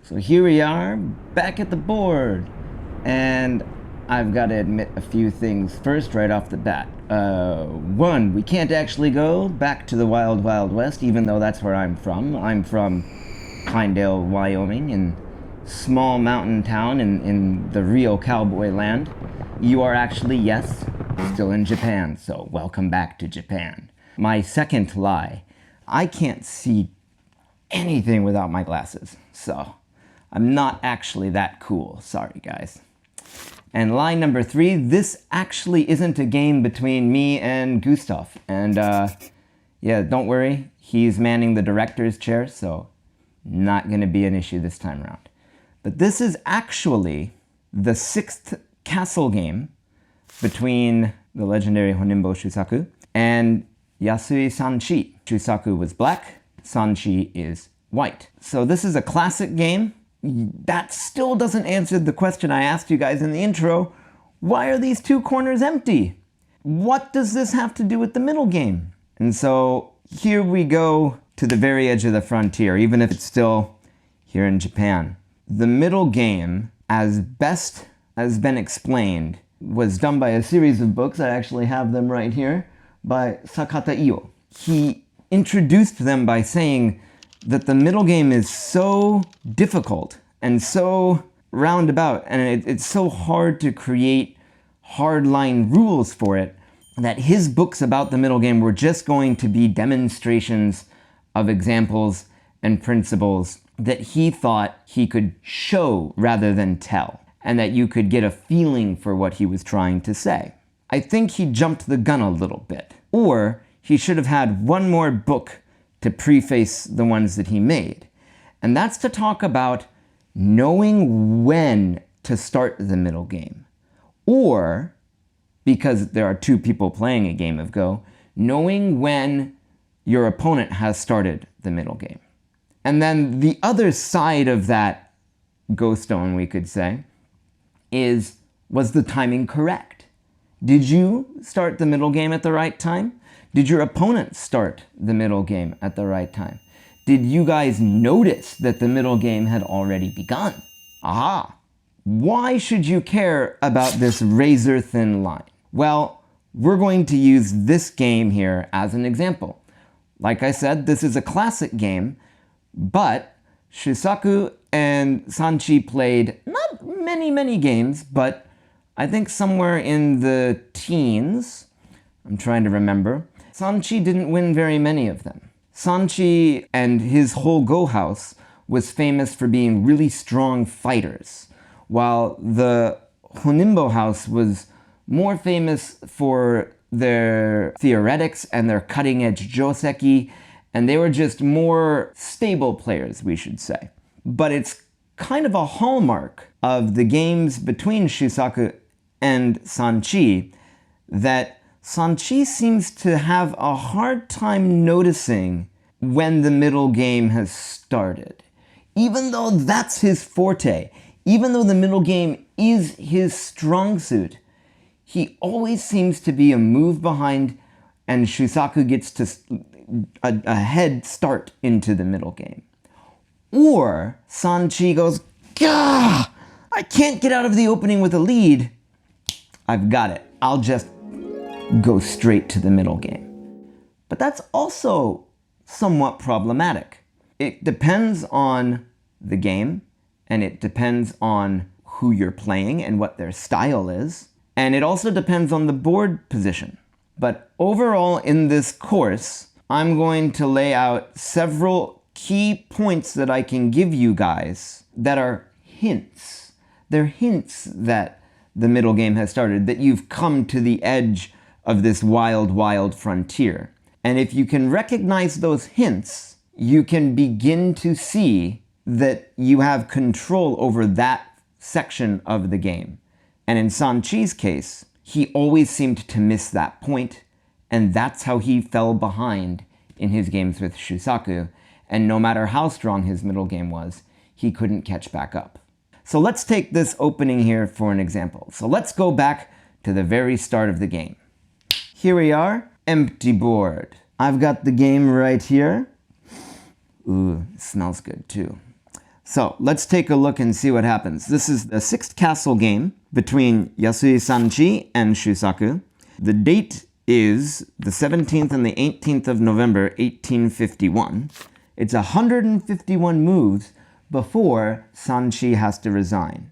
So here we are, back at the board. And I've got to admit a few things first right off the bat. One, we can't actually go back to the Wild Wild West, even though that's where I'm from. I'm from Pinedale, Wyoming, in small mountain town in the real cowboy land. You are actually, yes, still in Japan, so welcome back to Japan. My second lie, I can't see anything without my glasses, so I'm not actually that cool. Sorry, guys. And lie number 3, this actually isn't a game between me and Gustav. And yeah, don't worry, he's manning the director's chair, so not gonna be an issue this time around. But this is actually the 6th castle game between the legendary Honinbo Shusaku and Yasui Sanchi. Shusaku was black, Sanchi is white. So this is a classic game. That still doesn't answer the question I asked you guys in the intro. Why are these two corners empty? What does this have to do with the middle game? And so here we go to the very edge of the frontier, even if it's still here in Japan. The middle game, as best has been explained, was done by a series of books. I actually have them right here, by Sakata Io. He introduced them by saying that the middle game is so difficult and so roundabout, and it's so hard to create hardline rules for it, that his books about the middle game were just going to be demonstrations of examples and principles that he thought he could show rather than tell, and that you could get a feeling for what he was trying to say. I think he jumped the gun a little bit, or he should have had one more book to preface the ones that he made. And that's to talk about knowing when to start the middle game. Or, because there are two people playing a game of Go, knowing when your opponent has started the middle game. And then the other side of that Go stone, we could say, is, was the timing correct? Did you start the middle game at the right time? Did your opponent start the middle game at the right time? Did you guys notice that the middle game had already begun? Aha! Why should you care about this razor-thin line? Well, we're going to use this game here as an example. Like I said, this is a classic game, but Shusaku and Sanchi played not many games, but I think somewhere in the teens. I'm trying to remember. Sanchi didn't win very many of them. Sanchi and his whole Go house was famous for being really strong fighters, while the Honinbo house was more famous for their theoretics and their cutting-edge joseki, and they were just more stable players, we should say. But it's kind of a hallmark of the games between Shusaku and Sanchi that Sanchi seems to have a hard time noticing when the middle game has started. Even though that's his forte, even though the middle game is his strong suit, he always seems to be a move behind, and Shusaku gets to a head start into the middle game. Or Sanchi goes, "Gah! I can't get out of the opening with a lead. I've got it. I'll just go straight to the middle game." But that's also somewhat problematic. It depends on the game, and it depends on who you're playing and what their style is, and it also depends on the board position. But overall in this course, I'm going to lay out several key points that I can give you guys that are hints. They're hints that the middle game has started, that you've come to the edge of this wild frontier. And if you can recognize those hints, you can begin to see that you have control over that section of the game. And in Sanchi's case, he always seemed to miss that point, and that's how he fell behind in his games with Shusaku, and no matter how strong his middle game was, he couldn't catch back up. So let's take this opening here for an example. So let's go back to the very start of the game. Here we are, empty board. I've got the game right here. Ooh, it smells good too. So let's take a look and see what happens. This is the sixth castle game between Yasui Sanchi and Shusaku. The date is the 17th and the 18th of November, 1851. It's 151 moves before Sanchi has to resign.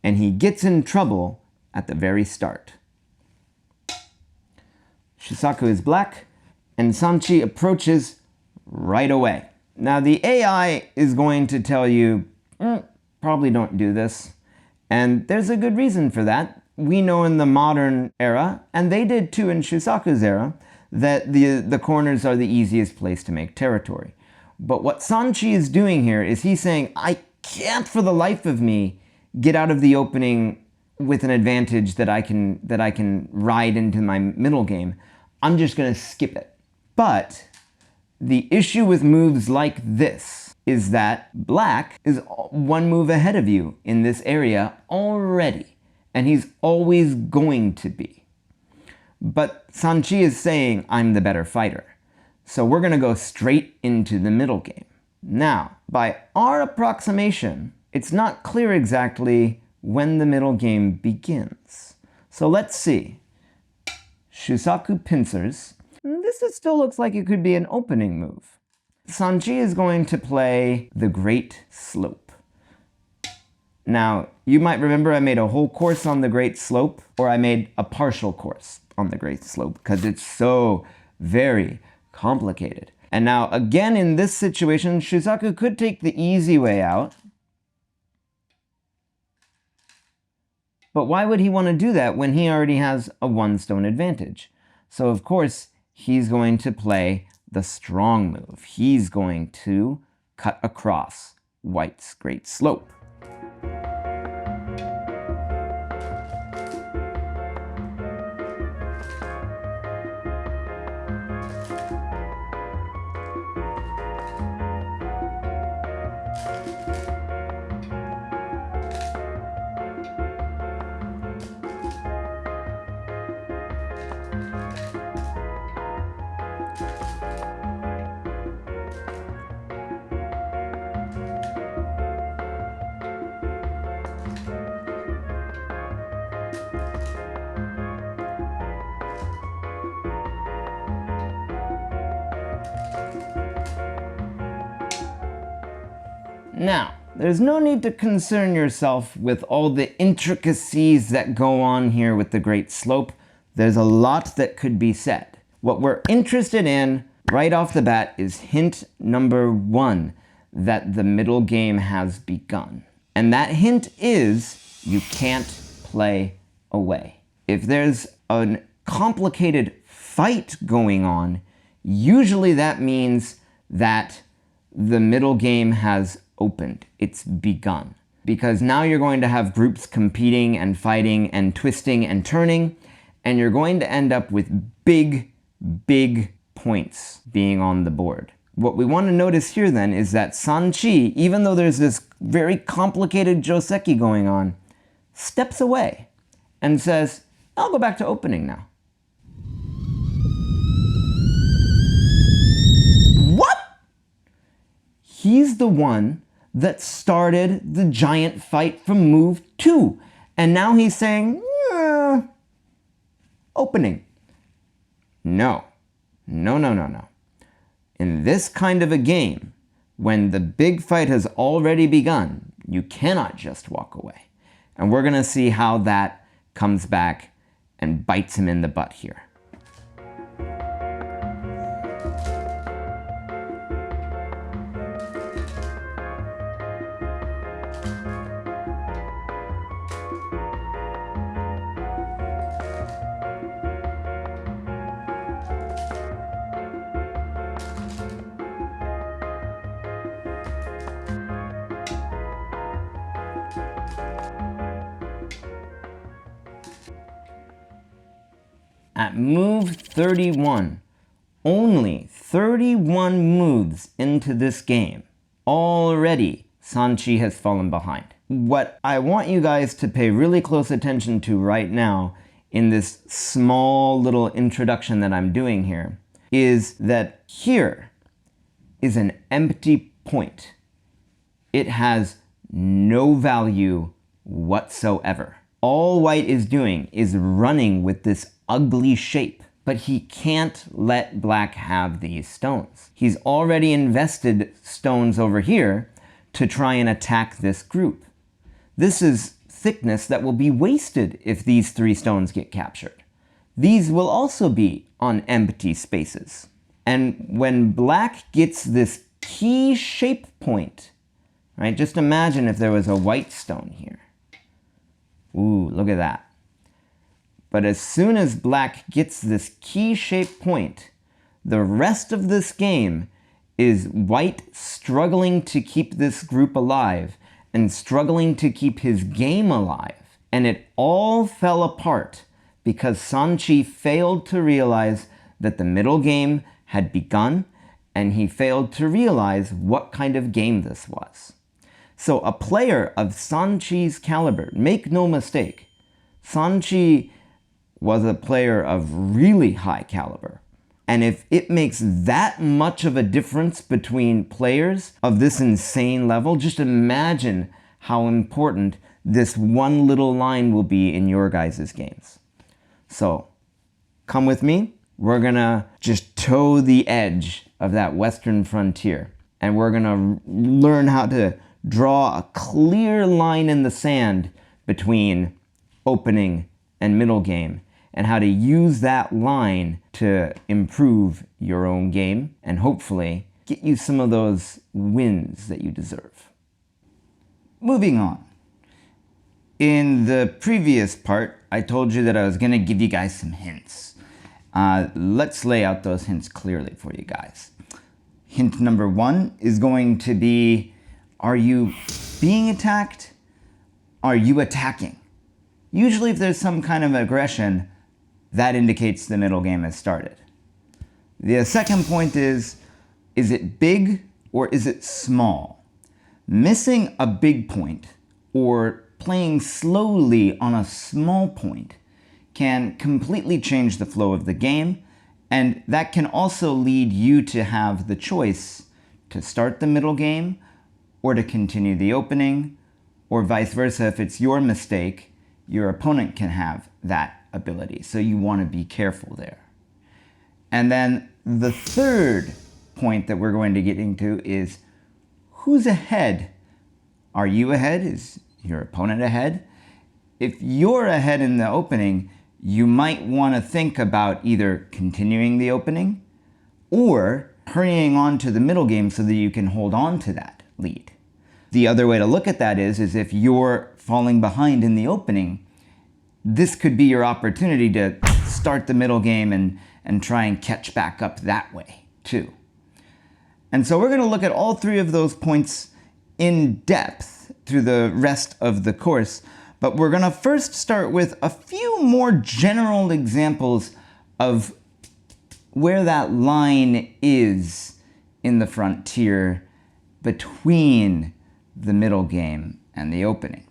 And he gets in trouble at the very start. Shusaku is black, and Sanchi approaches right away. Now the AI is going to tell you, probably don't do this. And there's a good reason for that. We know in the modern era, and they did too in Shusaku's era, that the corners are the easiest place to make territory. But what Sanchi is doing here is he's saying, I can't for the life of me get out of the opening with an advantage that I can ride into my middle game. I'm just going to skip it. But the issue with moves like this is that black is one move ahead of you in this area already, and he's always going to be. But Sanchi is saying, I'm the better fighter. So we're going to go straight into the middle game. Now, by our approximation, it's not clear exactly when the middle game begins. So let's see. Shusaku pincers. This still looks like it could be an opening move. Sanchi is going to play the Great Slope. Now, you might remember I made a whole course on the Great Slope, or I made a partial course on the Great Slope, because it's so very complicated. And now, again, in this situation, Shusaku could take the easy way out. But why would he want to do that when he already has a one stone advantage? So, of course, he's going to play the strong move. He's going to cut across White's Great Slope. Now, there's no need to concern yourself with all the intricacies that go on here with the Great Slope. There's a lot that could be said. What we're interested in right off the bat is hint number 1, that the middle game has begun. And that hint is you can't play away. If there's a complicated fight going on, usually that means that the middle game has opened. It's begun. Because now you're going to have groups competing and fighting and twisting and turning, and you're going to end up with big, big points being on the board. What we want to notice here then is that Sanchi, even though there's this very complicated joseki going on, steps away and says, I'll go back to opening now. What? He's the one that started the giant fight from move 2. And now he's saying, opening. No. No, no, no, no. In this kind of a game, when the big fight has already begun, you cannot just walk away. And we're going to see how that comes back and bites him in the butt here. At move 31, only 31 moves into this game, already Sanchi has fallen behind. What I want you guys to pay really close attention to right now in this small little introduction that I'm doing here is that here is an empty point. it has no value whatsoever. All white is doing is running with this ugly shape, but he can't let black have these stones. He's already invested stones over here to try and attack this group. This is thickness that will be wasted if these 3 stones get captured. These will also be on empty spaces. And when black gets this key shape point, right? Just imagine if there was a white stone here. Ooh, look at that. But as soon as black gets this key shape point, the rest of this game is white struggling to keep this group alive and struggling to keep his game alive. And it all fell apart because Sanchi failed to realize that the middle game had begun, and he failed to realize what kind of game this was. So a player of Sanchi's caliber, make no mistake, Sanchi was a player of really high caliber. And if it makes that much of a difference between players of this insane level, just imagine how important this one little line will be in your guys' games. So, come with me. We're gonna just toe the edge of that western frontier. And we're gonna learn how to draw a clear line in the sand between opening and middle game, and how to use that line to improve your own game and hopefully get you some of those wins that you deserve. Moving on. In the previous part, I told you that I was going to give you guys some hints. Let's lay out those hints clearly for you guys. Hint number 1 is going to be, are you being attacked? Are you attacking? Usually if there's some kind of aggression, that indicates the middle game has started. The second point is it big or is it small? Missing a big point or playing slowly on a small point can completely change the flow of the game, and that can also lead you to have the choice to start the middle game or to continue the opening, or vice versa. If it's your mistake, your opponent can have that ability. So you want to be careful there. And then the third point that we're going to get into is who's ahead? Are you ahead? Is your opponent ahead? If you're ahead in the opening, you might want to think about either continuing the opening or hurrying on to the middle game so that you can hold on to that lead. The other way to look at that is if you're falling behind in the opening, this could be your opportunity to start the middle game and try and catch back up that way too. And so we're going to look at all 3 of those points in depth through the rest of the course, but we're going to first start with a few more general examples of where that line is in the frontier between the middle game and the opening.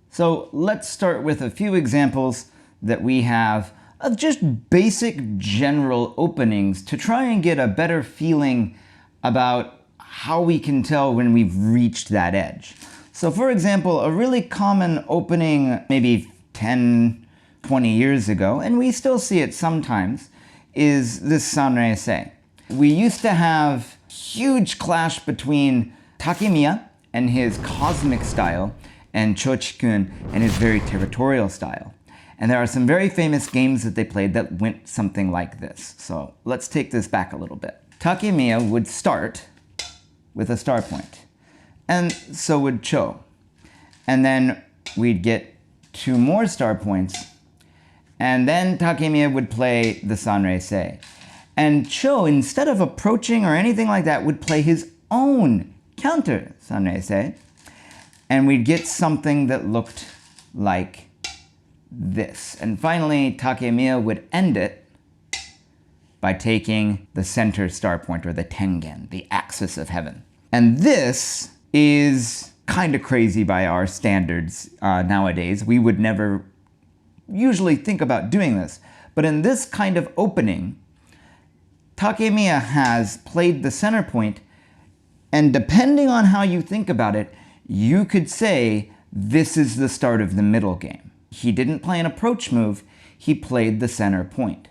So let's start with a few examples that we have of just basic general openings to try and get a better feeling about how we can tell when we've reached that edge. So for example, a really common opening maybe 10, 20 years ago, and we still see it sometimes, is this Sanrei-sei. We used to have huge clash between Takemiya and his cosmic style and Chochikun and his very territorial style. And there are some very famous games that they played that went something like this. So let's take this back a little bit. Takemiya would start with a star point, and so would Cho. And then we'd get 2 more star points, and then Takemiya would play the Sanrei-sei. And Cho, instead of approaching or anything like that, would play his own counter Sanrei-sei, and we'd get something that looked like this. And finally, Takemiya would end it by taking the center star point, or the Tengen, the axis of heaven. And this is kind of crazy by our standards nowadays. We would never usually think about doing this. But in this kind of opening, Takemiya has played the center point And depending on how you think about it, you could say this is the start of the middle game. He didn't play an approach move, he played the center point.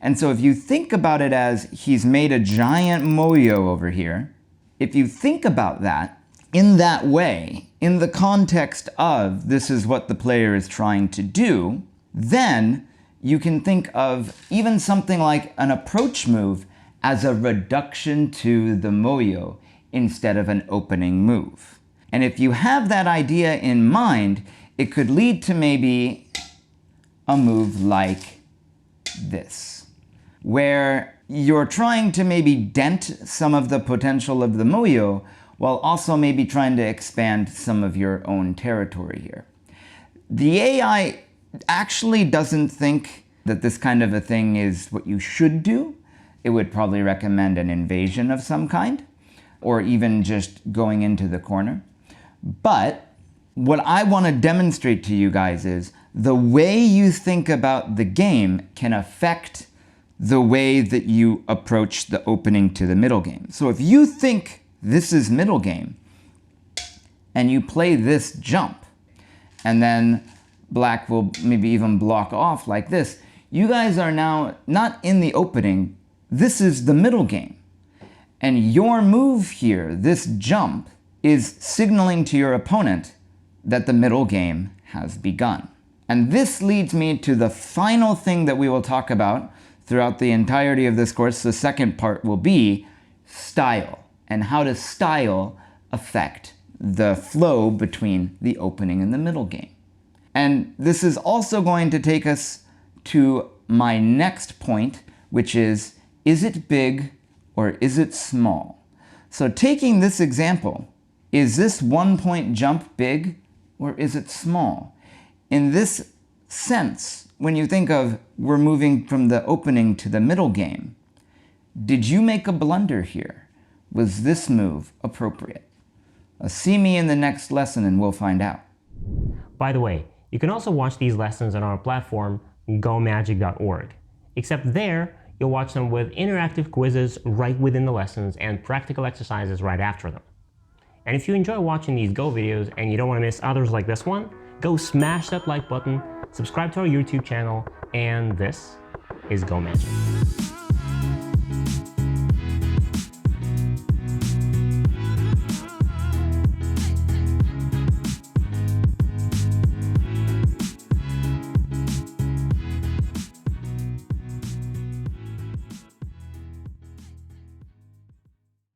And so if you think about it as he's made a giant moyo over here, if you think about that in that way, in the context of this is what the player is trying to do, then you can think of even something like an approach move as a reduction to the moyo instead of an opening move. And if you have that idea in mind, it could lead to maybe a move like this, where you're trying to maybe dent some of the potential of the moyo while also maybe trying to expand some of your own territory here. The AI actually doesn't think that this kind of a thing is what you should do. It would probably recommend an invasion of some kind, or even just going into the corner. But what I want to demonstrate to you guys is the way you think about the game can affect the way that you approach the opening to the middle game. So if you think this is middle game, and you play this jump, and then black will maybe even block off like this, you guys are now not in the opening, this is the middle game. And your move here, this jump, is signaling to your opponent that the middle game has begun. And this leads me to the final thing that we will talk about throughout the entirety of this course. The second part will be style, and how does style affect the flow between the opening and the middle game. And this is also going to take us to my next point, which is it big or is it small? So taking this example, is this 1 point jump big or is it small? In this sense, when you think of we're moving from the opening to the middle game, did you make a blunder here? Was this move appropriate? See me in the next lesson and we'll find out. By the way, you can also watch these lessons on our platform, gomagic.org. Except there, you'll watch them with interactive quizzes right within the lessons and practical exercises right after them. And if you enjoy watching these Go videos and you don't want to miss others like this one, go smash that like button, subscribe to our YouTube channel, and this is Go Magic.